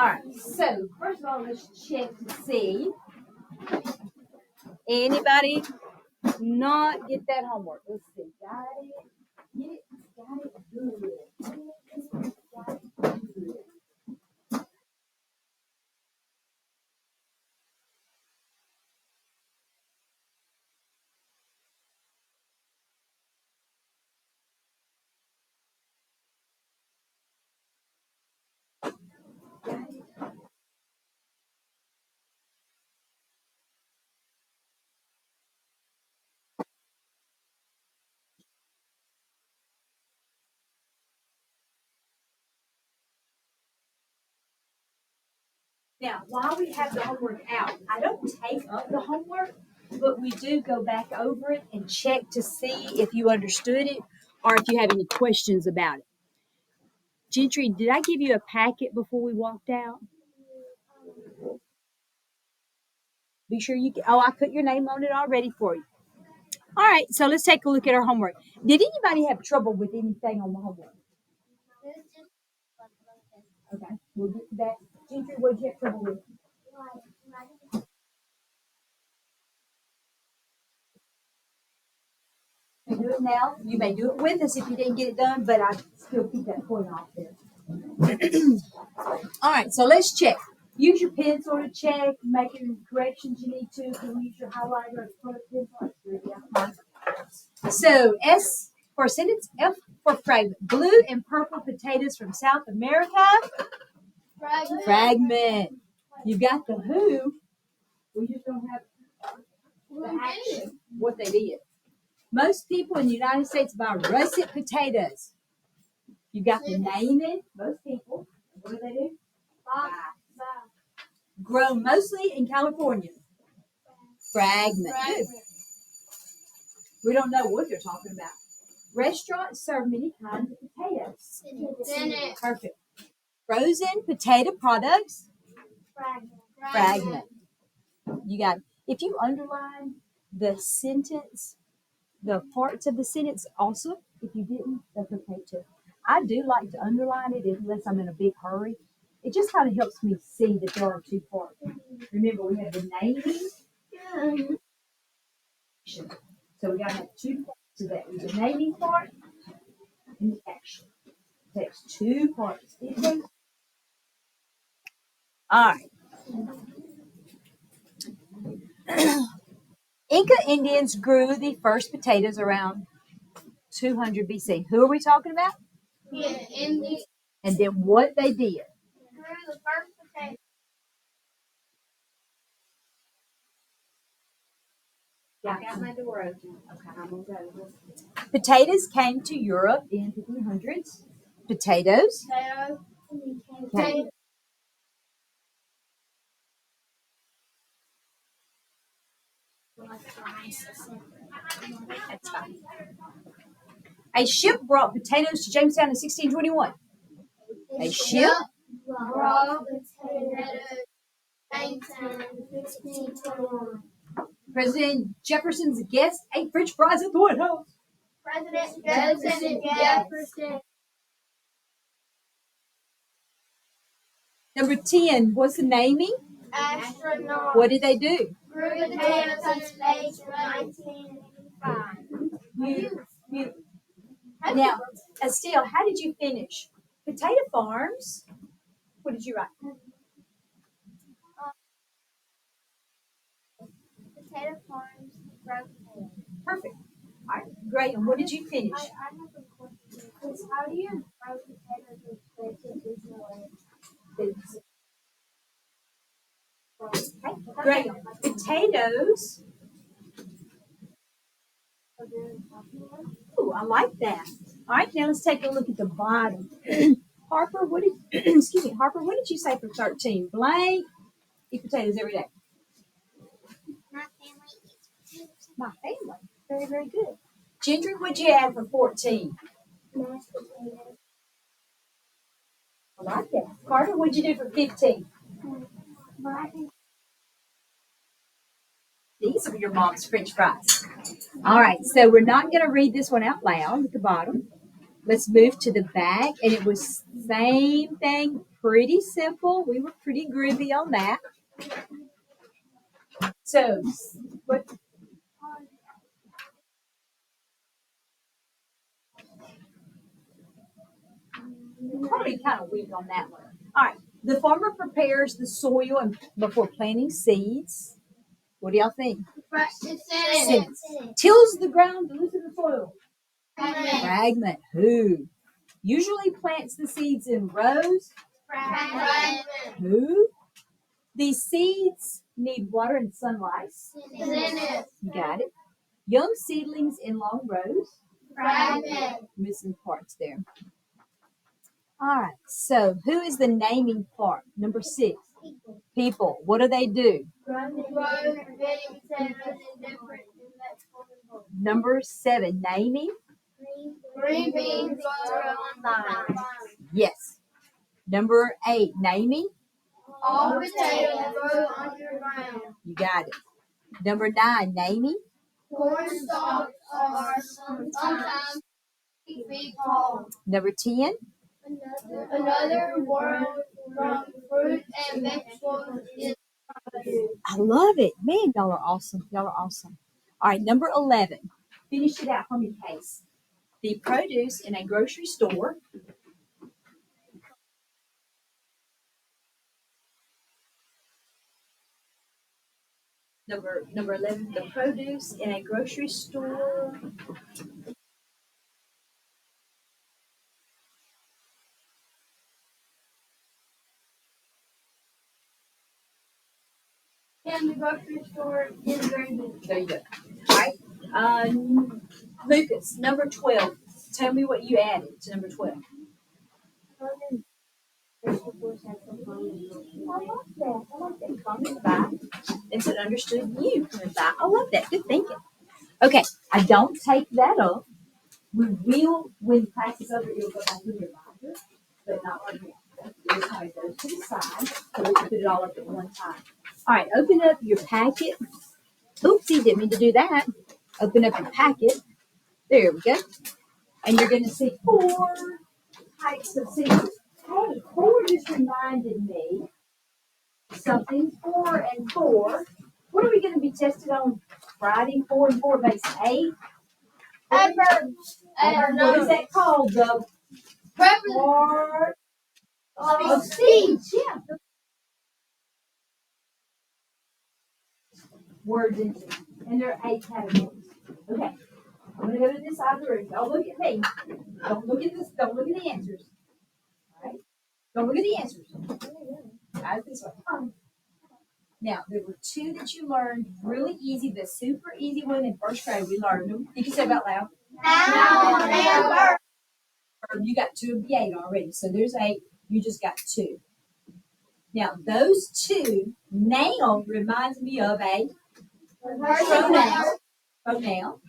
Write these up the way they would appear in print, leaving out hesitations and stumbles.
All right, so first of all, let's check to see anybody not get that homework. Let's see. Got it. Get it. Got it. Good. Got it. Good. Now, while we have the homework out, I don't take up the homework, but we do go back over it and check to see if you understood it or if you have any questions about it. Gentry, did I give you a packet before we walked out? Be sure you. Oh, I put your name on it already for you. All right, so let's take a look at our homework. Did anybody have trouble with anything on the homework? Okay, we'll get to that. Gentry, what did you have trouble with? You do it now. You may do it with us if you didn't get it done, but I still keep that point off there. All right, so let's check. Use your pencil to check, make any corrections you need to. If you use your highlighter or colored pencil, so S for sentence, F for fragment. Blue and purple potatoes from South America. Fragment. You got the who. We just don't have the action, what they did. Most people in the United States buy russet potatoes. You got the naming. Most people. What do they do? Buy. Grown mostly in California. Fragment. We don't know what they're talking about. Restaurants serve many kinds of potatoes. Perfect. Frozen potato products. Fragment. You got it. If you underline the sentence, the parts of the sentence also, if you didn't, that's okay too. I do like to underline it unless I'm in a big hurry. It just kind of helps me see that there are two parts. Remember, we have the naming. So we got to have two parts to that. There's the naming part and the action. It takes two parts. All right. Inca Indians grew the first potatoes around 200 BC. Who are we talking about? Yeah, Indians And then what they did. grew the first potato. I got my door open. Okay, I'm gonna go. Potatoes came to Europe in 1500s. Potatoes. Potato. That's fine. A ship brought potatoes to Jamestown in 1621. A ship. Brought potatoes. Jamestown, 1621. President Jefferson's guest ate French fries at the White House. President Jefferson. Number 10. What's the naming? Astronaut. What did they do? Grew potatoes in space in 1985. You. Now, Estelle, how did you finish? Potato farms. What did you write? Potato farms grow potatoes. Perfect. All right, great. And what did you finish? I have a question. Because how do you grow potatoes in space if there's no air? Okay, great. Potatoes. Ooh, I like that. All right, now let's take a look at the bottom. Harper, what did excuse me, Harper, what did you say for 13? Blank. Eat potatoes every day. My family eats potatoes. My family. Very, very good. Gentry, what'd you add for 14? Mashed potatoes. I like that. Carter, what'd you do for 15? These are your mom's French fries. All right, so we're not going to read this one out loud at the bottom. Let's move to the back, and it was same thing. pretty simple. We were pretty groovy on that. So, what? Probably kind of weak on that one. All right. The farmer prepares the soil and before planting seeds. What do y'all think? Sentence. Tills the ground to loosen the soil. Fragment. Who? Usually plants the seeds in rows. Who? These seeds need water and sunlight. You got it. Young seedlings in long rows. Missing parts there. All right. So, who is the naming part? Number 6. People. What do they do? Number 7. Naming. Green beans grow on vines. Yes. Number 8. Naming. All potatoes grow underground. You got it. Number 9. Naming. Corn stalks are sometimes feet tall. Number 10. Another word from fruit and vegetables is produce. I love it. Man, y'all are awesome. Y'all are awesome. All right, number 11. Finish it out for me, Case. The produce in a grocery store. Number 11. The produce in a grocery store. In the grocery store is very good. There you go. All right. Lucas, number 12. Tell me what you added to number 12. I like that. Coming by. It's an understood you coming by. I love that. Good thinking. Okay, I don't take that up. We will, when class is over, it'll go back in your binder, but not right now. This time it goes to the side, so we can put it all up at one time. All right, open up your packet. Oopsie, didn't mean to do that. Open up your packet. There we go. And you're going to see 4 types of seeds. Hey, 4 just reminded me something. 4 and 4. What are we going to be tested on Friday? 4 and 4 makes 8. What is that called? The part of speech. Yeah. Words and there are 8 categories. Okay. I'm going to go to this side of the room. Don't look at me. Don't look at this. Don't look at the answers. All right. Don't look at the answers. Guys, this way. Now, there were 2 that you learned really easy. The super easy one in first grade, we learned them. You can say about loud. Now, You got 2 of the 8 already. So there's 8. You just got 2. Now, those 2, noun reminds me of a pronoun.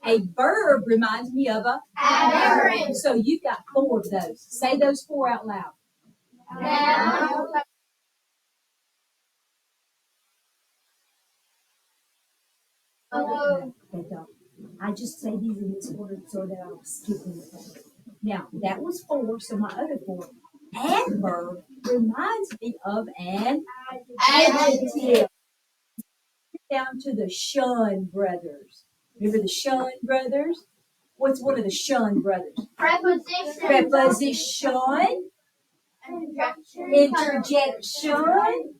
A verb reminds me of a adverb. So you've got 4 of those. Say those 4 out loud. Now, They don't. I just say these in this order so that I don't skip anything. Now, that was 4, so my other 4. Adverb reminds me of an adjective. Down to the Shun brothers. Remember the Shun brothers? What's one of the Shun brothers? preposition, Preposition, interjection,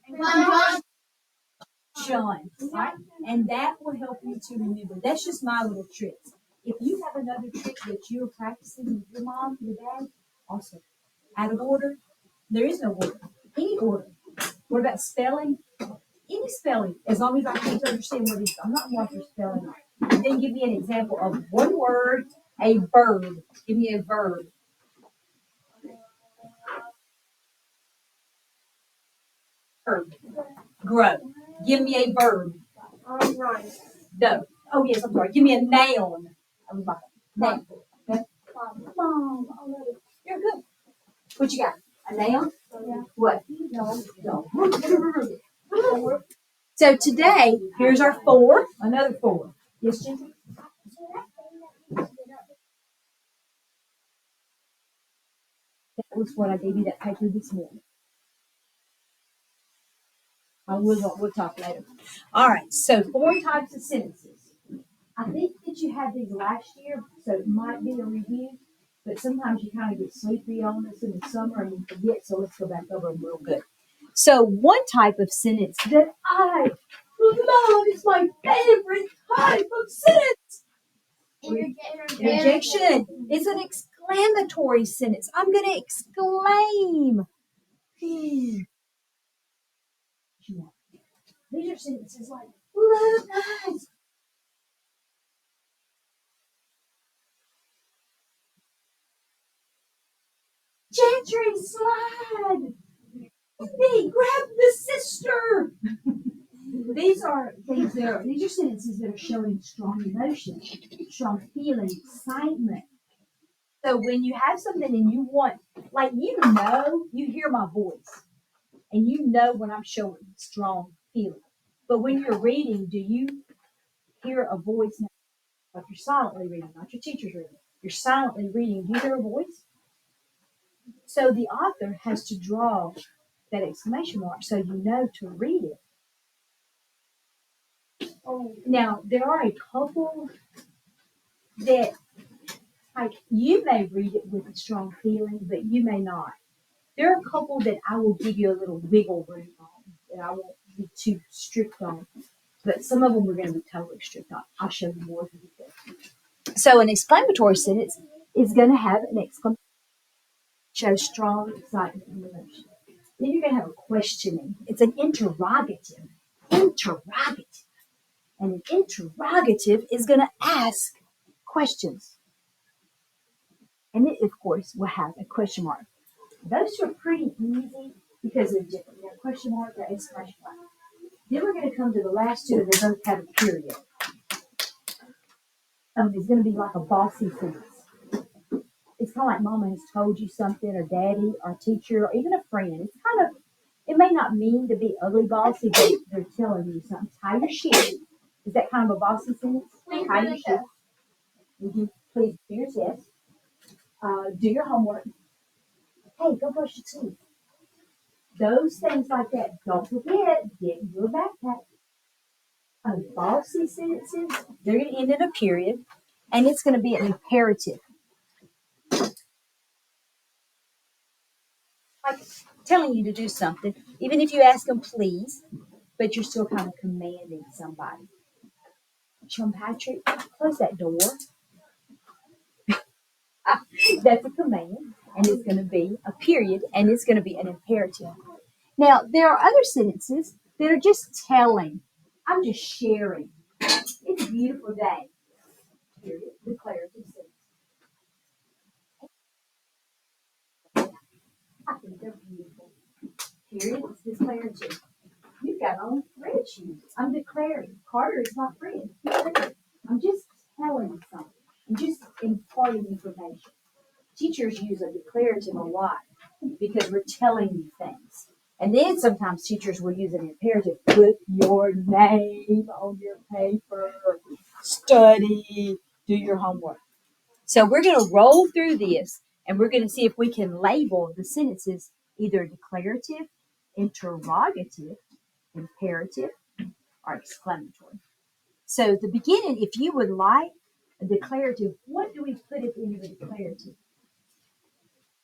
Shun. Right? And that will help you to remember. That's just my little tricks. If you have another trick that you're practicing with your mom, your dad, also out of order, there is no order. Any order. What about spelling? Any spelling, as long as I can't understand what it is. I'm not watching spelling. Then give me an example of one word, a verb. Give me a verb. Verb. Grow. Give me a verb. right. No. Oh yes, I'm sorry. Give me a noun. I was like, noun. Okay. Mom, you're good. What you got? A noun? Yeah. What? No. So today, here's our 4. Another 4. Yes, Ginger? That was what I gave you that paper this morning. We'll talk later. All right, so 4 types of sentences. I think that you had these last year, so it might be a review, but sometimes you kind of get sleepy on this in the summer and you forget, so let's go back over them real good. So one type of sentence that I love is my favorite type of sentence. Interjection. It's an exclamatory sentence. I'm going to exclaim. These are sentences like, look, guys. Gentry, slide. Hey, grab the sister. These are these are sentences that are showing strong emotion, strong feeling, excitement. So when you have something and you want, like you hear my voice, and you know when I'm showing strong feeling. But when you're reading, do you hear a voice now? Like you're silently reading, not your teacher's reading. You're silently reading. Do you hear a voice? So the author has to draw that exclamation mark so you know to read it. Oh, now there are a couple that like you may read it with a strong feeling, but you may not. There are a couple that I will give you a little wiggle room on that I won't be too strict on. But some of them we're going to be totally strict on. I'll show you more as we get there. So an exclamatory sentence is going to have an exclamation, show strong excitement and emotion. Then you're going to have a questioning. It's an interrogative. Interrogative. And an interrogative is going to ask questions. And it, of course, will have a question mark. Those two are pretty easy because they're different. You have a question mark, that exclamation mark. Then we're going to come to the last two, and they both have a period. It's going to be like a bossy sentence. It's kind of like mama has told you something, or daddy, or teacher, or even a friend. It's kind of, it may not mean to be ugly bossy, but they're telling you something. Tie your shoes. Is that kind of a bossy sentence? Tie your shoes. Mm-hmm. Please do your test. Do your homework. Hey, go brush your teeth. Those things like that. Don't forget, get your backpack. Bossy sentences, they're going to end in a period, and it's going to be an imperative. Like telling you to do something, even if you ask them please, but you're still kind of commanding somebody. Chum Patrick, close that door. That's a command, and it's going to be a period, and it's going to be an imperative. Now, there are other sentences that are just telling. I'm just sharing. It's a beautiful day. Period. Declarative sentence. I think they're beautiful. Period. It's declarative. You've got on red shoes. I'm declaring. Carter is my friend. I'm just telling you something. I'm just imparting information. Teachers use a declarative a lot because we're telling you things. And then sometimes teachers will use an imperative. Put your name on your paper. Study. Do your homework. So we're going to roll through this and we're going to see if we can label the sentences either declarative, interrogative, imperative, or exclamatory. So the beginning, if you would like a declarative, what do we put at the end of a declarative?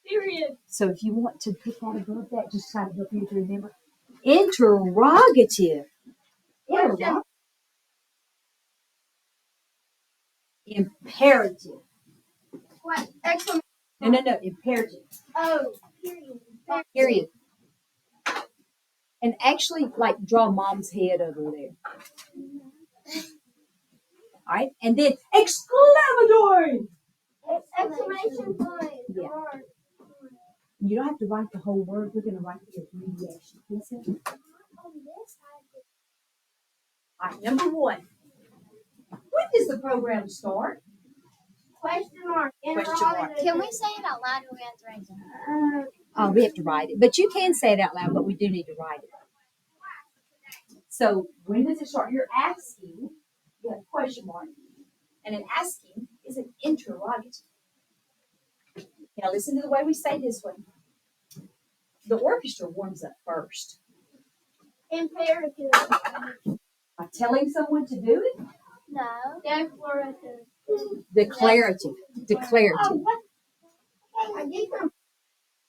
Period. So if you want to put that above that, just try to help you to remember. Interrogative. Imperative. What? Exclamation. No. Imperative. Oh, period. Period. And actually, like, draw mom's head over there. All right, and then exclamatory. Exclamation point. Yeah. You don't have to write the whole word. We're going to write the abbreviation. Listen. All right, number one. When does the program start? Question mark. Question mark. Can we say it out loud or we have to write it? Oh, we have to write it. But you can say it out loud, but we do need to write it. So when does it start? You're asking. You have a question mark. And an asking is an interrogative. Now listen to the way we say this one. The orchestra warms up first. Imperative. By telling someone to do it? No. Declarative. Declarative. Declarative.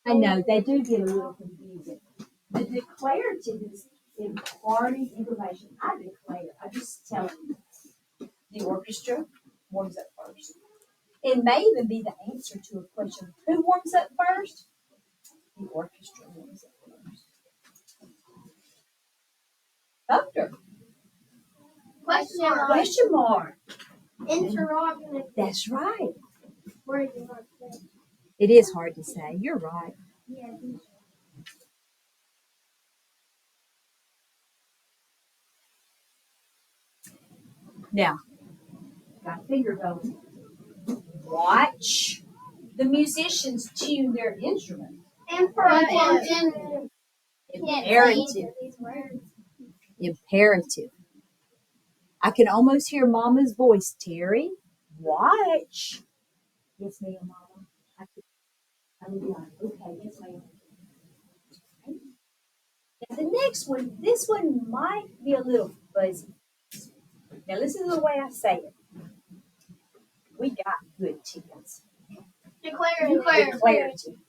I know, they do get a little confusing. The declarative is imparting information. I declare. I just tell you. The orchestra warms up first. It may even be the answer to a question. Who warms up first? The orchestra warms up first. Doctor. Question mark. Question mark. Interrogative. That's right. Where do you want to say? It is hard to say. You're right. Yeah. Now, got a finger going. Watch the musicians tune their instruments. Imperative. Imperative. Imperative. I can almost hear Mama's voice. Terry, watch. Yes, ma'am, Mama. Okay, yes, ma'am. Now the next one, this one might be a little fuzzy. Now listen to the way I say it. We got good kids. Declarative.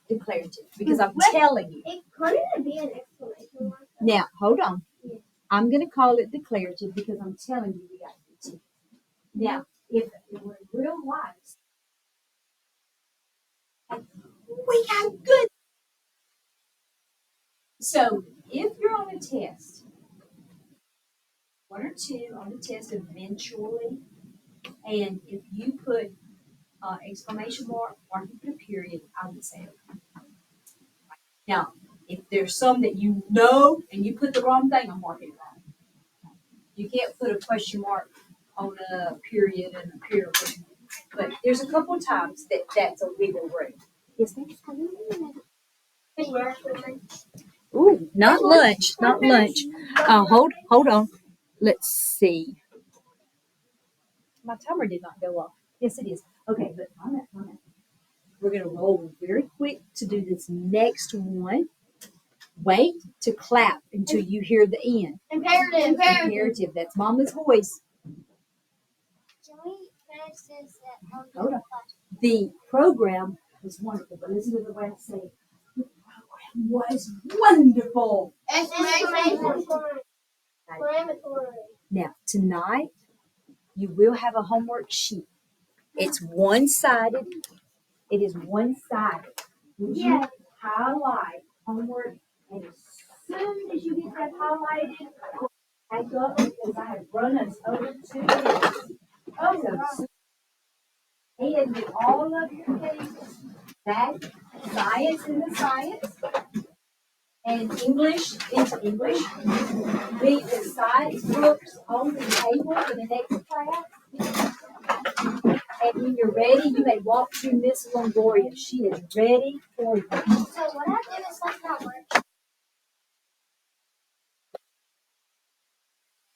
Declarative. Because I'm telling you. It couldn't be an exclamation mark. Now, hold on. I'm going to call it declarative because I'm telling you we got good kids. Now, if it were real life, we got good. So, if you're on a test, one or two on the test eventually, and if you put exclamation mark or you put a period, I would say it. Now, if there's some that you know and you put the wrong thing, I'm marking it wrong. You can't put a question mark on a period and a period. But there's a couple of times that that's a wiggle room. Yes, ma'am. Ooh, not lunch, not lunch. Hold on. Let's see. My timer did not go off. Yes, it is. Okay, but on that. We're going to roll very quick to do this next one. Wait to clap until you hear the end. Imperative. Imperative. That's Mama's voice. Can we finish this at Hold on. The program was wonderful, but listen to the way I say it. The program was wonderful. Exclamation point. Now, tonight, you will have a homework sheet. It's one-sided. It is one-sided. You highlight homework, and as soon as you get that highlighted, back up because I have run us over 2 minutes. So, and with all of your things, back science into science, and English into English. Leave the science books on the table for the next class. And when you're ready, you may walk to Miss Longoria. She is ready for you. So what I do is like not work.